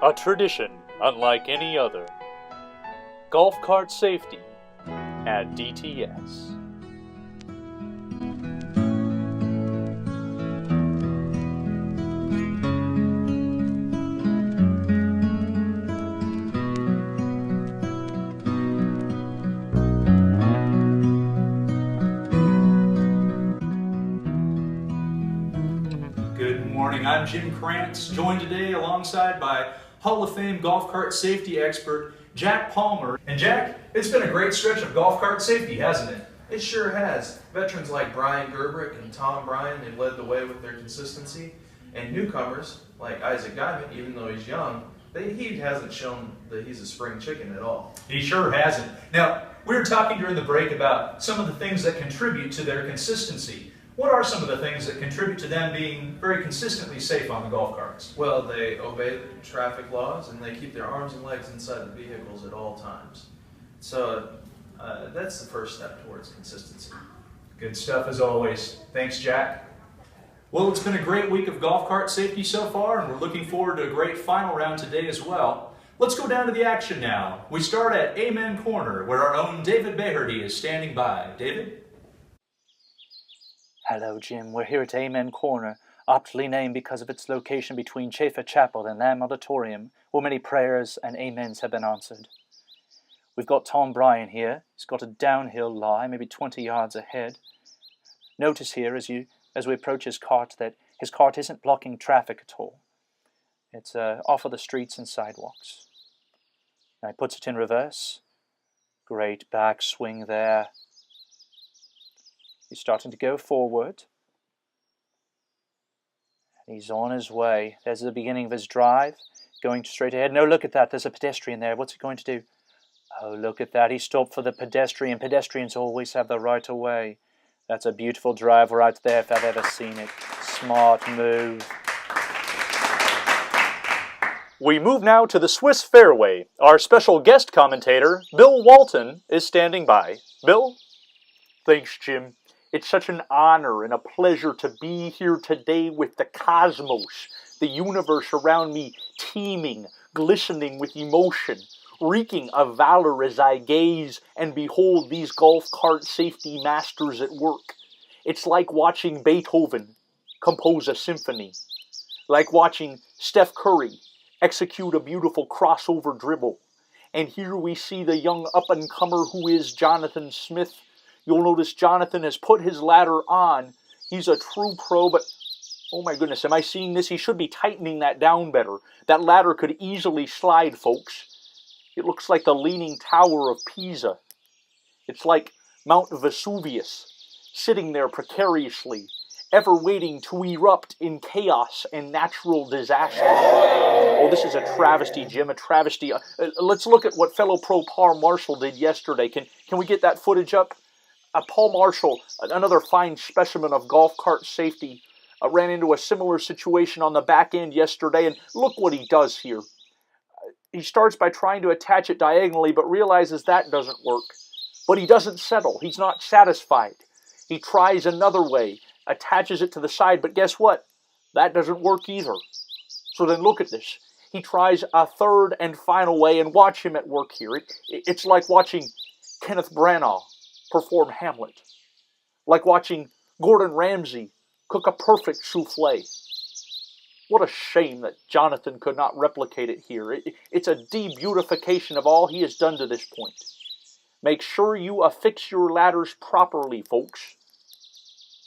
A tradition unlike any other. Golf cart safety at DTS. Good morning, I'm Jim Krantz, joined today alongside by Hall of Fame golf cart safety expert Jack Palmer. And Jack, it's been a great stretch of golf cart safety, hasn't it? It sure has. Veterans like Brian Gerbrick and Tom Bryan have led the way with their consistency. And newcomers like Isaac Guyman, even though he's young, he hasn't shown that he's a spring chicken at all. He sure hasn't. Now, we were talking during the break about some of the things that contribute to their consistency. What are some of the things that contribute to them being very consistently safe on the golf carts? Well, they obey the traffic laws and they keep their arms and legs inside the vehicles at all times. So that's the first step towards consistency. Good stuff as always. Thanks, Jack. Well, it's been a great week of golf cart safety so far, and we're looking forward to a great final round today as well. Let's go down to the action now. We start at Amen Corner, where our own David Behardy is standing by. David? Hello, Jim. We're here at Amen Corner, aptly named because of its location between Chafer Chapel and Lamb Auditorium, where many prayers and amens have been answered. We've got Tom Bryan here. He's got a downhill lie, maybe 20 yards ahead. Notice here, as we approach his cart, that his cart isn't blocking traffic at all. It's off of the streets and sidewalks. Now he puts it in reverse. Great backswing there. He's starting to go forward. He's on his way. There's the beginning of his drive, going straight ahead. No, look at that. There's a pedestrian there. What's he going to do? Oh, look at that. He stopped for the pedestrian. Pedestrians always have the right of way. That's a beautiful drive right there if I've ever seen it. Smart move. We move now to the Swiss Fairway. Our special guest commentator, Bill Walton, is standing by. Bill? Thanks, Jim. It's such an honor and a pleasure to be here today with the cosmos, the universe around me teeming, glistening with emotion, reeking of valor as I gaze and behold these golf cart safety masters at work. It's like watching Beethoven compose a symphony, like watching Steph Curry execute a beautiful crossover dribble. And here we see the young up-and-comer who is Jonathan Smith. You'll notice Jonathan has put his ladder on. He's a true pro, but oh my goodness, am I seeing this? He should be tightening that down better. That ladder could easily slide, folks. It looks like the Leaning Tower of Pisa. It's like Mount Vesuvius, sitting there precariously, ever waiting to erupt in chaos and natural disaster. Oh, this is a travesty, Jim, a travesty. Let's look at what fellow pro Paul Marshall did yesterday. Can we get that footage up? Paul Marshall, another fine specimen of golf cart safety, ran into a similar situation on the back end yesterday, and look what he does here. He starts by trying to attach it diagonally, but realizes that doesn't work. But he doesn't settle. He's not satisfied. He tries another way, attaches it to the side, but guess what? That doesn't work either. So then look at this. He tries a third and final way, and watch him at work here. It's like watching Kenneth Branagh perform Hamlet. Like watching Gordon Ramsay cook a perfect souffle. What a shame that Jonathan could not replicate it here. It's a de-beautification of all he has done to this point. Make sure you affix your ladders properly, folks.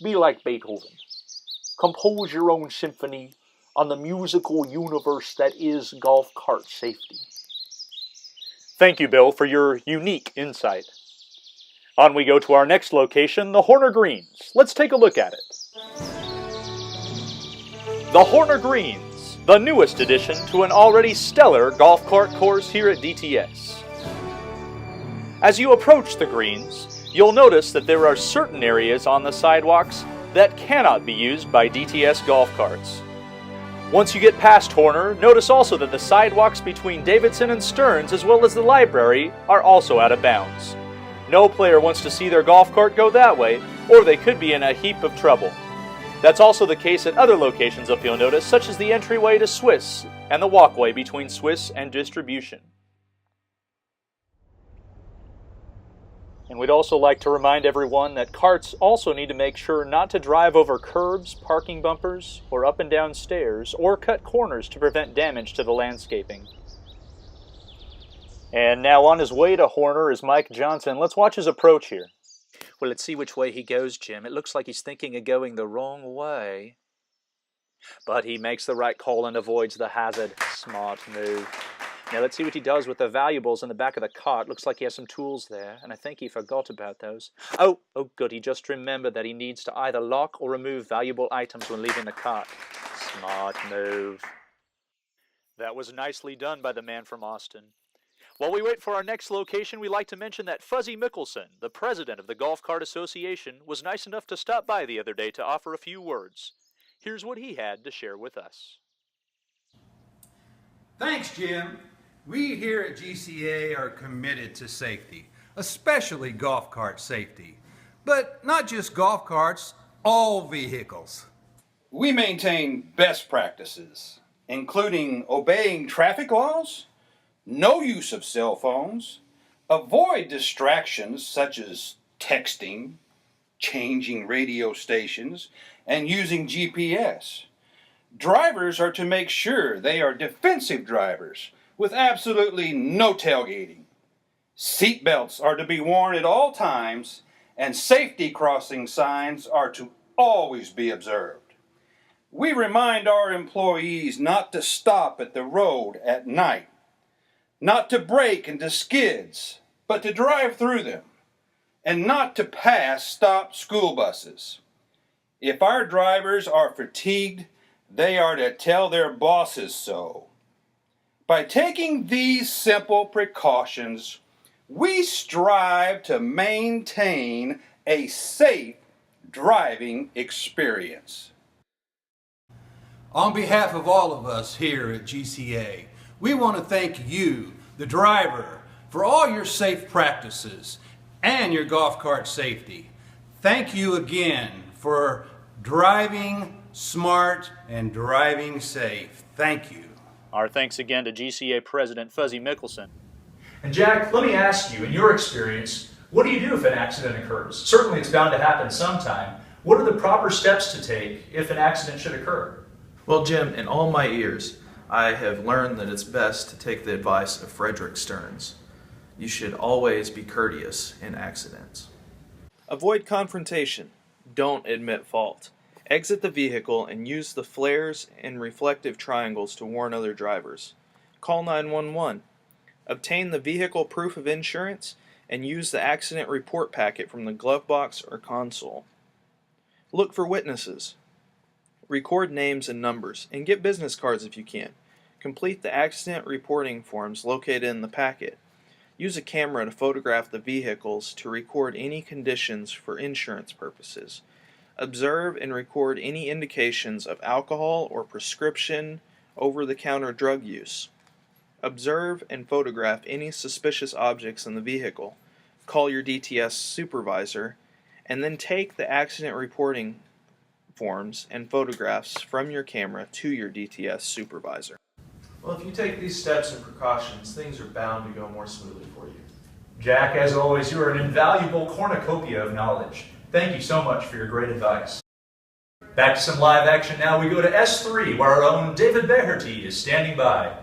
Be like Beethoven. Compose your own symphony on the musical universe that is golf cart safety. Thank you, Bill, for your unique insight. On we go to our next location, the Horner Greens. Let's take a look at it. The Horner Greens, the newest addition to an already stellar golf cart course here at DTS. As you approach the greens, you'll notice that there are certain areas on the sidewalks that cannot be used by DTS golf carts. Once you get past Horner, notice also that the sidewalks between Davidson and Stearns, as well as the library, are also out of bounds. No player wants to see their golf cart go that way, or they could be in a heap of trouble. That's also the case at other locations up you'll notice, such as the entryway to Swiss and the walkway between Swiss and distribution. And we'd also like to remind everyone that carts also need to make sure not to drive over curbs, parking bumpers, or up and down stairs, or cut corners to prevent damage to the landscaping. And now on his way to Horner is Mike Johnson. Let's watch his approach here. Well, let's see which way he goes, Jim. It looks like he's thinking of going the wrong way. But he makes the right call and avoids the hazard. Smart move. Now let's see what he does with the valuables in the back of the cart. Looks like he has some tools there, and I think he forgot about those. Oh good, he just remembered that he needs to either lock or remove valuable items when leaving the cart. Smart move. That was nicely done by the man from Austin. While we wait for our next location, we'd like to mention that Fuzzy Mickelson, the president of the Golf Cart Association, was nice enough to stop by the other day to offer a few words. Here's what he had to share with us. Thanks, Jim. We here at GCA are committed to safety, especially golf cart safety. But not just golf carts, all vehicles. We maintain best practices, including obeying traffic laws, no use of cell phones, avoid distractions such as texting, changing radio stations, and using GPS. Drivers are to make sure they are defensive drivers with absolutely no tailgating. Seat belts are to be worn at all times, and safety crossing signs are to always be observed. We remind our employees not to stop at the road at night, not to brake into skids, but to drive through them, and not to pass stopped school buses. If our drivers are fatigued, they are to tell their bosses so. By taking these simple precautions, we strive to maintain a safe driving experience. On behalf of all of us here at GCA, we want to thank you, the driver, for all your safe practices and your golf cart safety. Thank you again for driving smart and driving safe. Thank you. Our thanks again to GCA President Fuzzy Mickelson. And Jack, let me ask you, in your experience, what do you do if an accident occurs? Certainly it's bound to happen sometime. What are the proper steps to take if an accident should occur? Well, Jim, in all my years, I have learned that it's best to take the advice of Frederick Stearns. You should always be courteous in accidents. Avoid confrontation. Don't admit fault. Exit the vehicle and use the flares and reflective triangles to warn other drivers. Call 911. Obtain the vehicle proof of insurance and use the accident report packet from the glove box or console. Look for witnesses. Record names and numbers, and get business cards if you can. Complete the accident reporting forms located in the packet. Use a camera to photograph the vehicles to record any conditions for insurance purposes. Observe and record any indications of alcohol or prescription over-the-counter drug use. Observe and photograph any suspicious objects in the vehicle. Call your DTS supervisor, and then take the accident reporting forms and photographs from your camera to your DTS supervisor. Well, if you take these steps and precautions, things are bound to go more smoothly for you. Jack, as always, you are an invaluable cornucopia of knowledge. Thank you so much for your great advice. Back to some live action now. We go to S3, where our own David Beherty is standing by.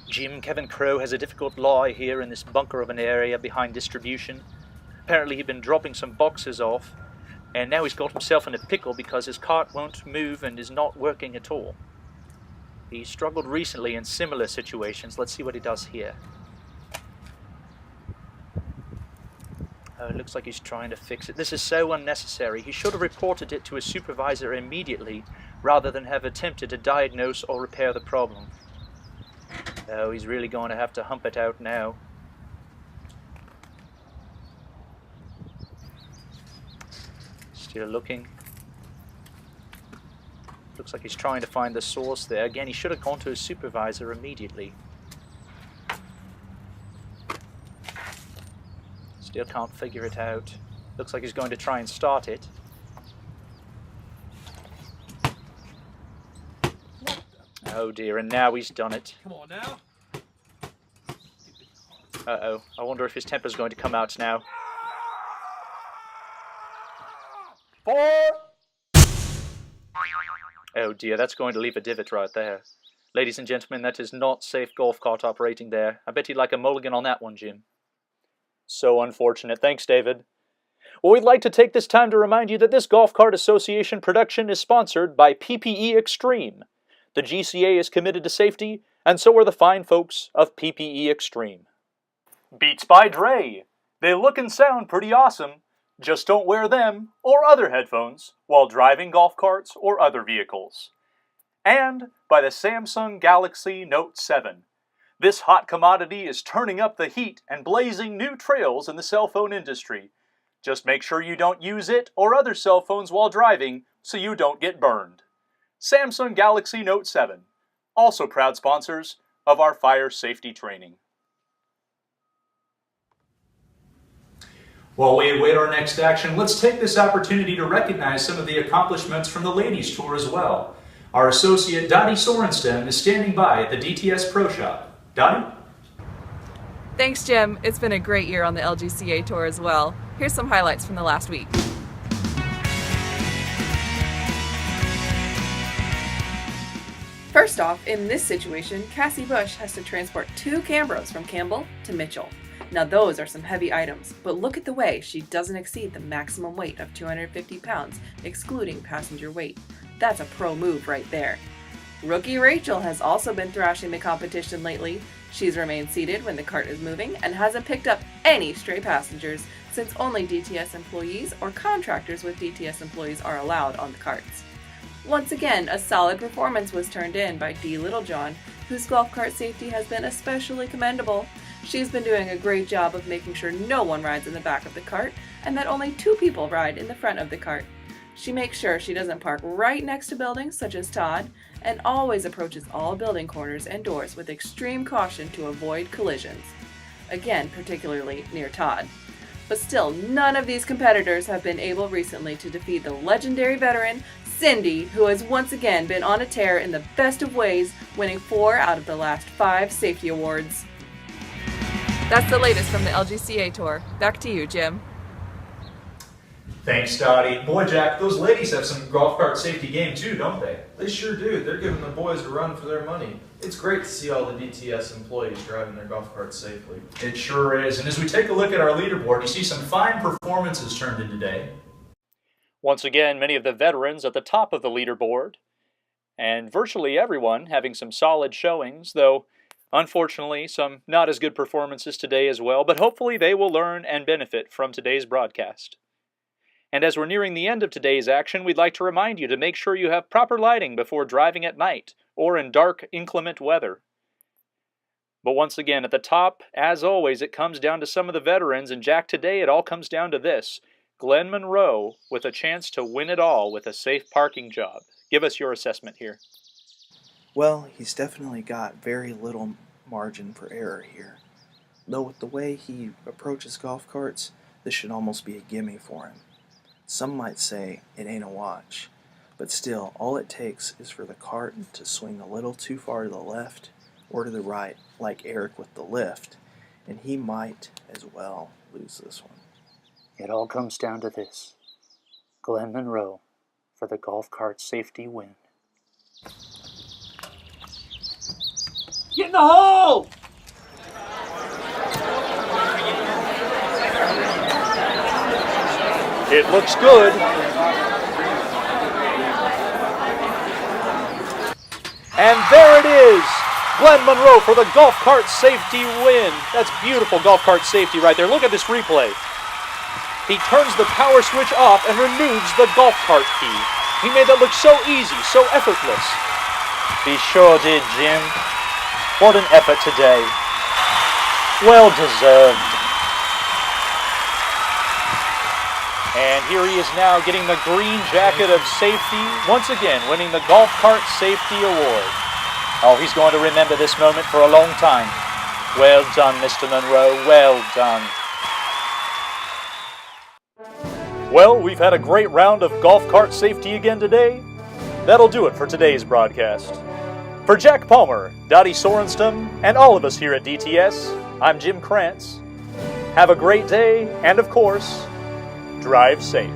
Jim, Kevin Crowe has a difficult lie here in this bunker of an area behind distribution. Apparently he'd been dropping some boxes off, and now he's got himself in a pickle because his cart won't move and is not working at all. He struggled recently in similar situations. Let's see what he does here. Oh, it looks like he's trying to fix it. This is so unnecessary. He should have reported it to his supervisor immediately rather than have attempted to diagnose or repair the problem. Oh, he's really going to have to hump it out now. Still looking. Looks like he's trying to find the source there. Again, he should have gone to his supervisor immediately. Still can't figure it out. Looks like he's going to try and start it. Oh dear, and now he's done it. Come on now. Uh-oh, I wonder if his temper's going to come out now. 4! Oh dear, that's going to leave a divot right there. Ladies and gentlemen, that is not safe golf cart operating there. I bet you'd like a mulligan on that one, Jim. So unfortunate. Thanks, David. Well, we'd like to take this time to remind you that this Golf Cart Association production is sponsored by PPE Extreme. The GCA is committed to safety, and so are the fine folks of PPE Extreme. Beats by Dre. They look and sound pretty awesome. Just don't wear them or other headphones while driving golf carts or other vehicles. And by the Samsung Galaxy Note 7. This hot commodity is turning up the heat and blazing new trails in the cell phone industry. Just make sure you don't use it or other cell phones while driving so you don't get burned. Samsung Galaxy Note 7, also proud sponsors of our fire safety training. While we await our next action, let's take this opportunity to recognize some of the accomplishments from the ladies' tour as well. Our associate Dottie Sorensen is standing by at the DTS Pro Shop. Dottie? Thanks, Jim. It's been a great year on the LGCA Tour as well. Here's some highlights from the last week. First off, in this situation, Cassie Bush has to transport 2 Cambros from Campbell to Mitchell. Now those are some heavy items, but look at the way she doesn't exceed the maximum weight of 250 pounds, excluding passenger weight. That's a pro move right there. Rookie Rachel has also been thrashing the competition lately. She's remained seated when the cart is moving and hasn't picked up any stray passengers, since only DTS employees or contractors with DTS employees are allowed on the carts. Once again, a solid performance was turned in by Dee Littlejohn, whose golf cart safety has been especially commendable. She's been doing a great job of making sure no one rides in the back of the cart and that only 2 people ride in the front of the cart. She makes sure she doesn't park right next to buildings such as Todd and always approaches all building corners and doors with extreme caution to avoid collisions. Again, particularly near Todd. But still, none of these competitors have been able recently to defeat the legendary veteran Cindy, who has once again been on a tear in the best of ways, winning 4 out of the last 5 safety awards. That's the latest from the LGCA Tour. Back to you, Jim. Thanks, Dottie. Boy, Jack, those ladies have some golf cart safety game too, don't they? They sure do. They're giving the boys a run for their money. It's great to see all the DTS employees driving their golf carts safely. It sure is. And as we take a look at our leaderboard, you see some fine performances turned in today. Once again, many of the veterans at the top of the leaderboard, and virtually everyone having some solid showings, though unfortunately some not as good performances today as well, but hopefully they will learn and benefit from today's broadcast. And as we're nearing the end of today's action, we'd like to remind you to make sure you have proper lighting before driving at night or in dark, inclement weather. But once again, at the top, as always, it comes down to some of the veterans, and Jack, today it all comes down to this. Glenn Monroe with a chance to win it all with a safe parking job. Give us your assessment here. Well, he's definitely got very little margin for error here. Though with the way he approaches golf carts, this should almost be a gimme for him. Some might say it ain't a watch, but still, all it takes is for the cart to swing a little too far to the left or to the right, like Eric with the lift, and he might as well lose this one. It all comes down to this. Glenn Monroe for the golf cart safety win. Get in the hole! It looks good. And there it is! Glenn Monroe for the golf cart safety win. That's beautiful golf cart safety right there. Look at this replay. He turns the power switch off and removes the golf cart key. He made that look so easy, so effortless. He sure did, Jim. What an effort today. Well deserved. And here he is now getting the green jacket of safety, once again winning the Golf Cart Safety Award. Oh, he's going to remember this moment for a long time. Well done, Mr. Monroe, well done. Well, we've had a great round of golf cart safety again today. That'll do it for today's broadcast. For Jack Palmer, Dottie Sorenstam, and all of us here at DTS, I'm Jim Krantz. Have a great day, and of course, drive safe.